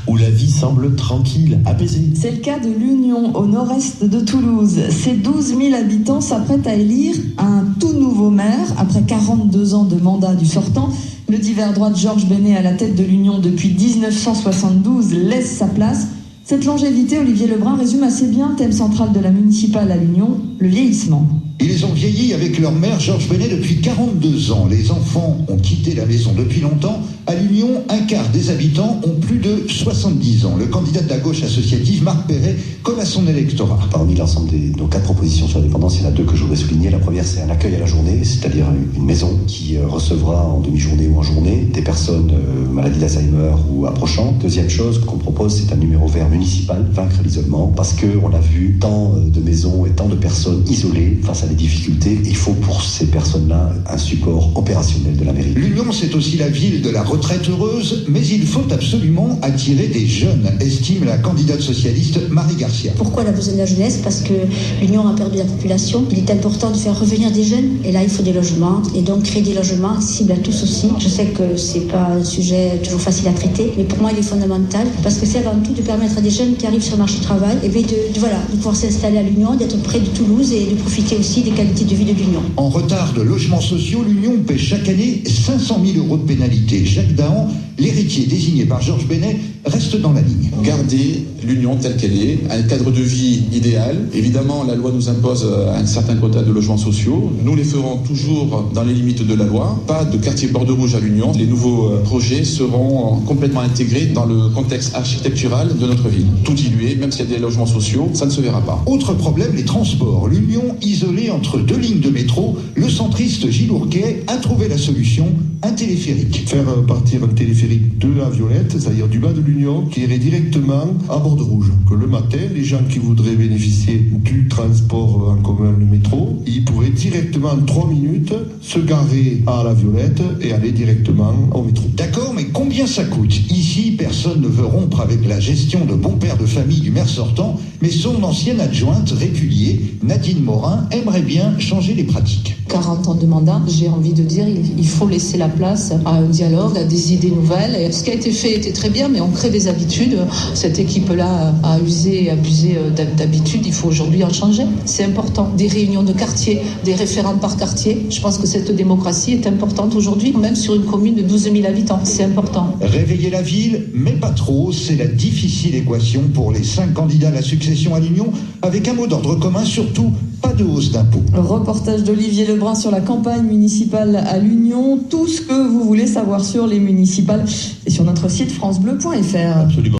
où la vie semble tranquille, apaisée. C'est le cas de l'Union, au nord-est de Toulouse. Ces 12 000 habitants s'apprêtent à élire un tout nouveau maire après 42 ans de mandat du sortant. Le divers droite Georges Benney, à la tête de l'Union depuis 1972, laisse sa place. Cette longévité, Olivier Lebrun résume assez bien le thème central de la municipale à l'Union, le vieillissement. Ils ont vieilli avec leur maire Georges Benney depuis 42 ans. Les enfants ont quitté la maison depuis longtemps. À l'Union, un quart des habitants ont plus de 70 ans. Le candidat de la gauche associative, Marc Perret, colle à son électorat. Parmi l'ensemble de nos 4 propositions sur la dépendance, il y en a 2 que je voudrais souligner. La première, c'est un accueil à la journée, c'est-à-dire une maison qui recevra en demi-journée ou en journée des personnes maladies d'Alzheimer ou approchant. Deuxième chose qu'on propose, c'est un numéro vert municipal, vaincre l'isolement, parce qu'on a vu tant de maisons et tant de personnes isolées face à des difficultés. Il faut pour ces personnes-là un support opérationnel de la mairie. L'Union, c'est aussi la ville de la retraite heureuse, mais il faut absolument attirer des jeunes, estime la candidate socialiste Marie Garcia. Pourquoi elle a besoin de la jeunesse? Parce que l'Union a perdu la population. Il est important de faire revenir des jeunes, et là il faut des logements, et donc créer des logements accessibles à tous aussi. Je sais que c'est pas un sujet toujours facile à traiter, mais pour moi il est fondamental, parce que c'est avant tout de permettre à des jeunes qui arrivent sur le marché du travail, et bien de pouvoir s'installer à l'Union, d'être près de Toulouse et de profiter aussi des qualités de vie de l'Union. En retard de logements sociaux, l'Union paie chaque année 500 000 € de pénalité. Jacques Dahan, l'héritier désigné par Georges Benney, reste dans la ligne. Garder l'Union telle qu'elle est, un cadre de vie idéal. Évidemment, la loi nous impose un certain quota de logements sociaux. Nous les ferons toujours dans les limites de la loi. Pas de quartier borde rouge à l'Union. Les nouveaux projets seront complètement intégrés dans le contexte architectural de notre ville. Tout dilué, même s'il y a des logements sociaux, ça ne se verra pas. Autre problème, les transports. L'Union, isolée entre 2 lignes de métro, le centriste Gilles Ourquet a trouvé la solution, un téléphérique. Faire partir un téléphérique de la Violette, c'est-à-dire du bas de l'Union, qui irait directement à Borde-Rouge. Que le matin, les gens qui voudraient bénéficier du transport en commun, le métro, ils pourraient directement en 3 minutes se garer à la Violette et aller directement au métro. D'accord, mais combien ça coûte? Ici, personne ne veut rompre avec la gestion de bon père de famille du maire sortant, mais son ancienne adjointe régulier, Nadine Morin, aimerait bien changer les pratiques. 40 ans de mandat, j'ai envie de dire, il faut laisser la place à un dialogue, à des idées nouvelles. Et ce qui a été fait était très bien, mais on crée des habitudes. Cette équipe-là a usé et abusé d'habitudes. Il faut aujourd'hui en changer. C'est important. Des réunions de quartier, des référents par quartier. Je pense que cette démocratie est importante aujourd'hui, même sur une commune de 12 000 habitants. C'est important. Réveiller la ville, mais pas trop, c'est la difficile équation pour les 5 candidats à la succession à l'Union, avec un mot d'ordre commun, surtout pas de hausse d'impôts. Reportage d'Olivier Lebrun sur la campagne municipale à l'Union. Tout ce que vous voulez savoir sur les municipales est sur notre site francebleu.fr. Absolument.